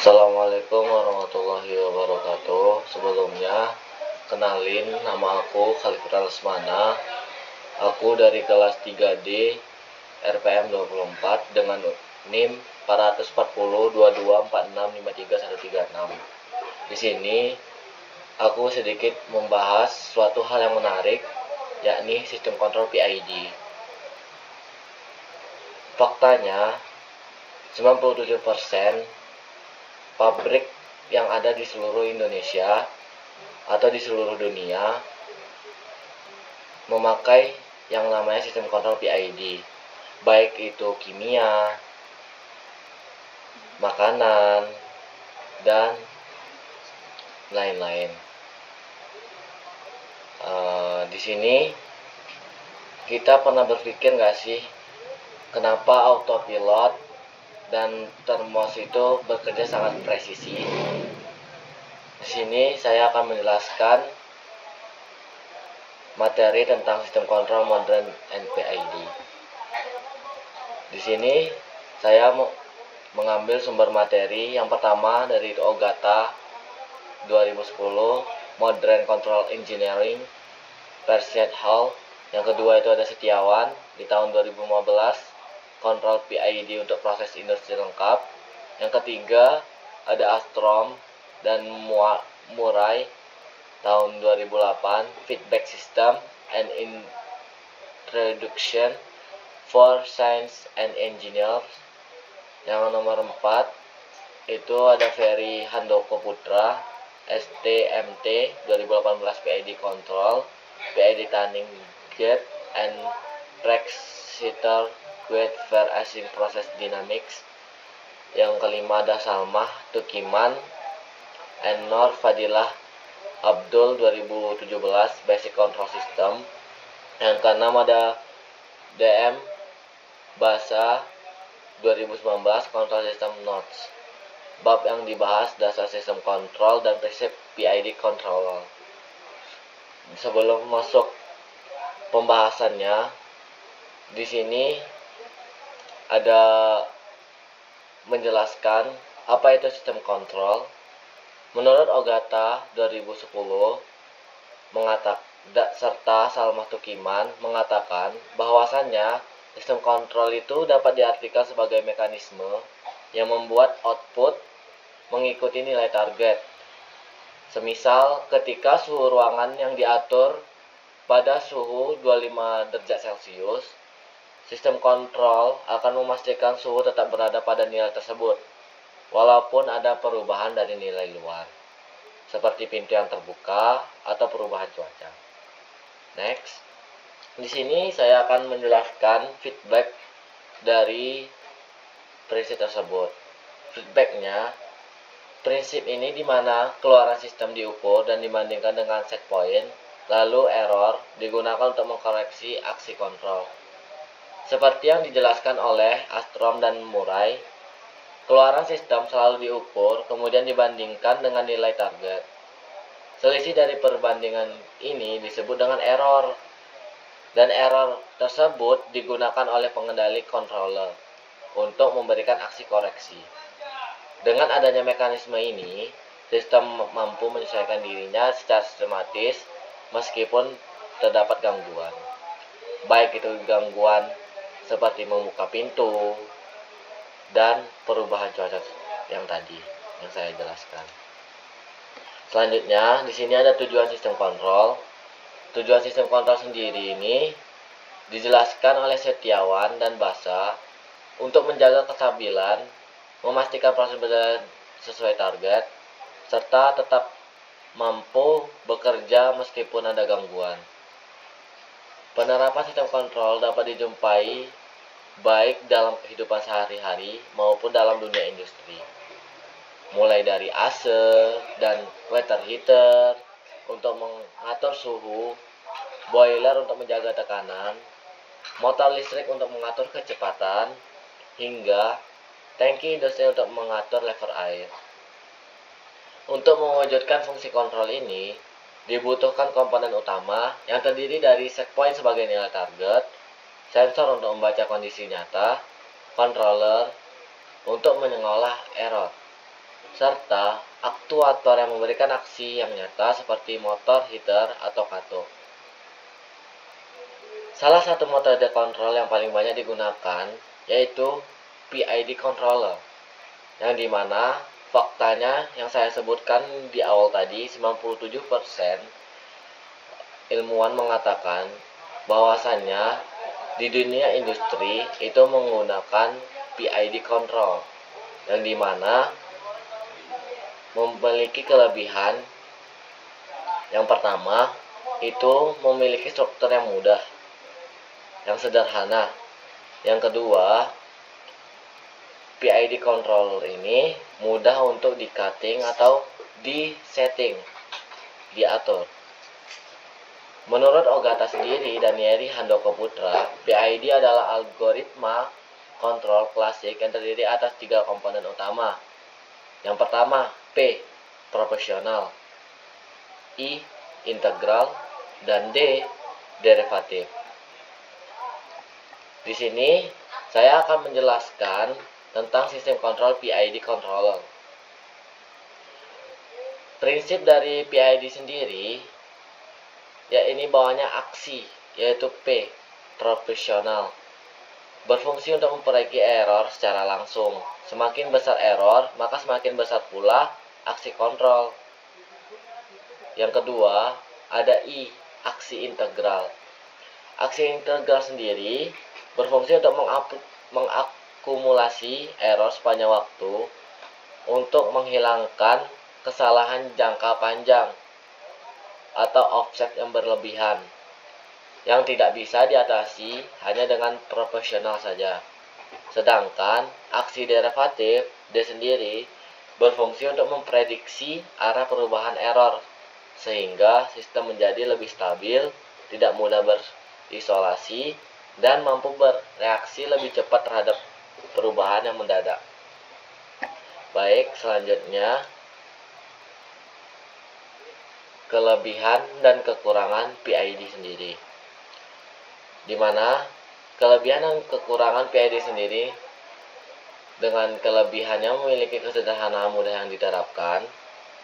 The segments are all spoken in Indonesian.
Assalamualaikum warahmatullahi wabarakatuh. Sebelumnya, kenalin nama aku Khalifah Lesmana. Aku dari kelas 3D RPM 24 dengan NIM 44022465313. Di sini aku sedikit membahas suatu hal yang menarik, yakni sistem kontrol PID. Faktanya, 97% pabrik yang ada di seluruh Indonesia atau di seluruh dunia memakai yang namanya sistem kontrol PID, baik itu kimia, makanan, dan lain-lain. Di sini kita pernah berpikir nggak sih, kenapa autopilot dan termos itu bekerja sangat presisi? Di sini saya akan menjelaskan materi tentang sistem kontrol modern NPID. Di sini saya mengambil sumber materi yang pertama dari Ogata 2010 Modern Control Engineering Persiad Hall. Yang kedua itu ada Setiawan di tahun 2015 Kontrol PID untuk proses industri lengkap. Yang ketiga ada Astrom dan Murai tahun 2008 Feedback System and Introduction for Science and Engineers. Yang nomor 4 itu ada Ferry Handoko Putra STMT 2018 PID Control, PID Tunning Gate and Track-Sitter with Fair Async Process Dynamics. Yang kelima ada Salmah Tukiman and Nur Fadilah Abdul 2017 Basic Control System. Yang keenam ada DM Basa 2019 Control System Notes. Bab yang dibahas dasar sistem kontrol dan prinsip PID controller. Sebelum masuk pembahasannya, di sini ada menjelaskan apa itu sistem kontrol. Menurut Ogata 2010 serta Salmah Tukiman mengatakan bahwasannya sistem kontrol itu dapat diartikan sebagai mekanisme yang membuat output mengikuti nilai target. Semisal ketika suhu ruangan yang diatur pada suhu 25 derajat Celcius, sistem kontrol akan memastikan suhu tetap berada pada nilai tersebut, walaupun ada perubahan dari nilai luar, seperti pintu yang terbuka atau perubahan cuaca. Next, di sini saya akan menjelaskan feedback dari prinsip tersebut. Feedbacknya, prinsip ini di mana keluaran sistem diukur dan dibandingkan dengan set point, lalu error digunakan untuk mengkoreksi aksi kontrol. Seperti yang dijelaskan oleh Astrom dan Murai, keluaran sistem selalu diukur kemudian dibandingkan dengan nilai target. Selisih dari perbandingan ini disebut dengan error, dan error tersebut digunakan oleh pengendali controller untuk memberikan aksi koreksi. Dengan adanya mekanisme ini, sistem mampu menyesuaikan dirinya secara sistematis meskipun terdapat gangguan. Baik itu gangguan seperti membuka pintu dan perubahan cuaca yang tadi yang saya jelaskan. Selanjutnya, di sini ada tujuan sistem kontrol. Tujuan sistem kontrol sendiri ini dijelaskan oleh Setiawan dan Basa untuk menjaga kestabilan, memastikan proses berjalan sesuai target, serta tetap mampu bekerja meskipun ada gangguan. Penerapan sistem kontrol dapat dijumpai baik dalam kehidupan sehari-hari maupun dalam dunia industri. Mulai dari AC dan water heater untuk mengatur suhu, boiler untuk menjaga tekanan, motor listrik untuk mengatur kecepatan, hingga tangki industri untuk mengatur level air. Untuk mewujudkan fungsi kontrol ini, dibutuhkan komponen utama yang terdiri dari set point sebagai nilai target, sensor untuk membaca kondisi nyata, controller untuk mengolah error. serta aktuator yang memberikan aksi yang nyata seperti motor, heater, atau katup. Salah satu metode kontrol yang paling banyak digunakan yaitu PID controller, yang dimana faktanya yang saya sebutkan di awal tadi, 97% ilmuwan mengatakan bahwasannya di dunia industri itu menggunakan PID control, yang dimana memiliki kelebihan. Yang pertama, itu memiliki struktur yang mudah, yang sederhana. Yang kedua, PID controller ini mudah untuk di-cutting atau di-setting, diatur. Menurut Ogata sendiri dan Yeri Handoko Putra, PID adalah algoritma kontrol klasik yang terdiri atas 3 komponen utama. Yang pertama, P, proporsional, I, integral, dan D, derivatif. Di sini saya akan menjelaskan tentang sistem kontrol PID controller. Prinsip dari PID sendiri, ya ini bawahnya aksi, yaitu P, proporsional. Berfungsi untuk memperbaiki error secara langsung. Semakin besar error, maka semakin besar pula aksi kontrol. Yang kedua, ada I, aksi integral. Aksi integral sendiri berfungsi untuk mengakumulasi error sepanjang waktu untuk menghilangkan kesalahan jangka panjang atau offset yang berlebihan yang tidak bisa diatasi hanya dengan proporsional saja. Sedangkan aksi derivatif D sendiri berfungsi untuk memprediksi arah perubahan error sehingga sistem menjadi lebih stabil, tidak mudah berisolasi, dan mampu bereaksi lebih cepat terhadap perubahan yang mendadak. Baik, selanjutnya kelebihan dan kekurangan PID sendiri. Di mana kelebihan dan kekurangan PID sendiri, dengan kelebihannya memiliki kesederhanaan mudah yang diterapkan,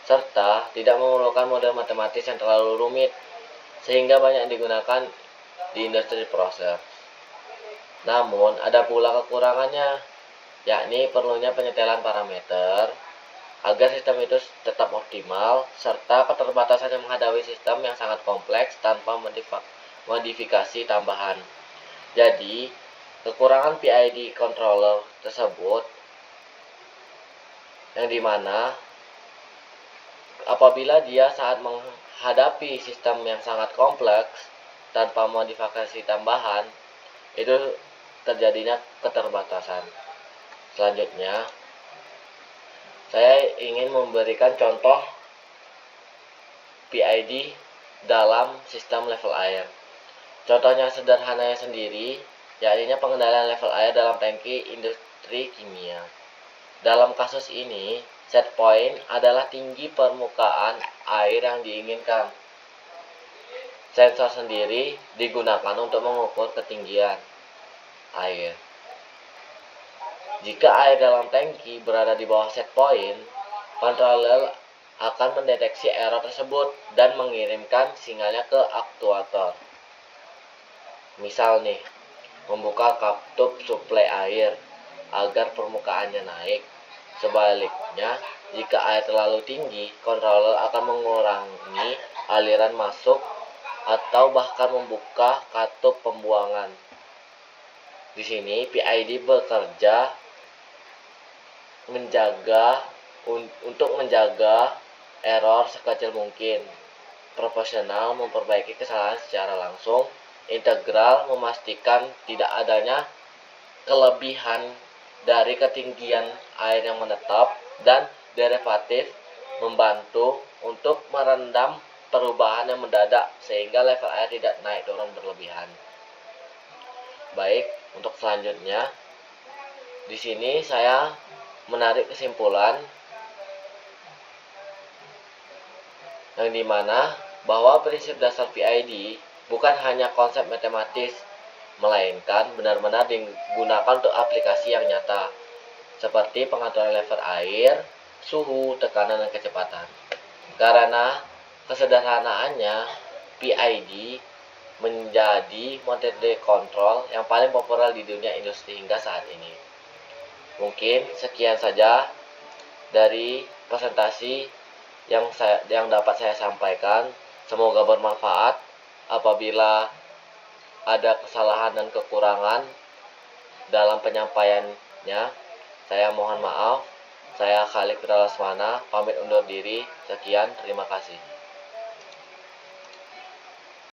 serta tidak memerlukan model matematis yang terlalu rumit, sehingga banyak digunakan di industri proses. Namun, ada pula kekurangannya, yakni perlunya penyetelan parameter agar sistem itu tetap optimal, serta keterbatasan yang menghadapi sistem yang sangat kompleks tanpa modifikasi tambahan. Jadi, kekurangan PID controller tersebut yang dimana apabila dia saat menghadapi sistem yang sangat kompleks tanpa modifikasi tambahan, itu terjadinya keterbatasan. Selanjutnya, saya ingin memberikan contoh PID dalam sistem level air. Contohnya sederhananya sendiri, yakni pengendalian level air dalam tangki industri kimia. Dalam kasus ini, set point adalah tinggi permukaan air yang diinginkan. Sensor sendiri digunakan untuk mengukur ketinggian air. Jika air dalam tangki berada di bawah set point, controller akan mendeteksi error tersebut dan mengirimkan sinyalnya ke aktuator. Misal nih, membuka katup suplai air agar permukaannya naik. Sebaliknya, jika air terlalu tinggi, controller akan mengurangi aliran masuk atau bahkan membuka katup pembuangan. Di sini PID bekerja untuk menjaga error sekecil mungkin. Proporsional memperbaiki kesalahan secara langsung. Integral memastikan tidak adanya kelebihan dari ketinggian air yang menetap, dan derivatif membantu untuk merendam perubahan yang mendadak sehingga level air tidak naik turun berlebihan. Baik, untuk selanjutnya di sini saya menarik kesimpulan yang dimana bahwa prinsip dasar PID bukan hanya konsep matematis, melainkan benar-benar digunakan untuk aplikasi yang nyata, seperti pengaturan level air, suhu, tekanan, dan kecepatan. Karena kesederhanaannya, PID menjadi metode kontrol yang paling populer di dunia industri hingga saat ini. Mungkin sekian saja dari presentasi yang dapat saya sampaikan. Semoga bermanfaat. Apabila ada kesalahan dan kekurangan dalam penyampaiannya, saya mohon maaf. Saya Khalid Lasmana, pamit undur diri. Sekian, terima kasih.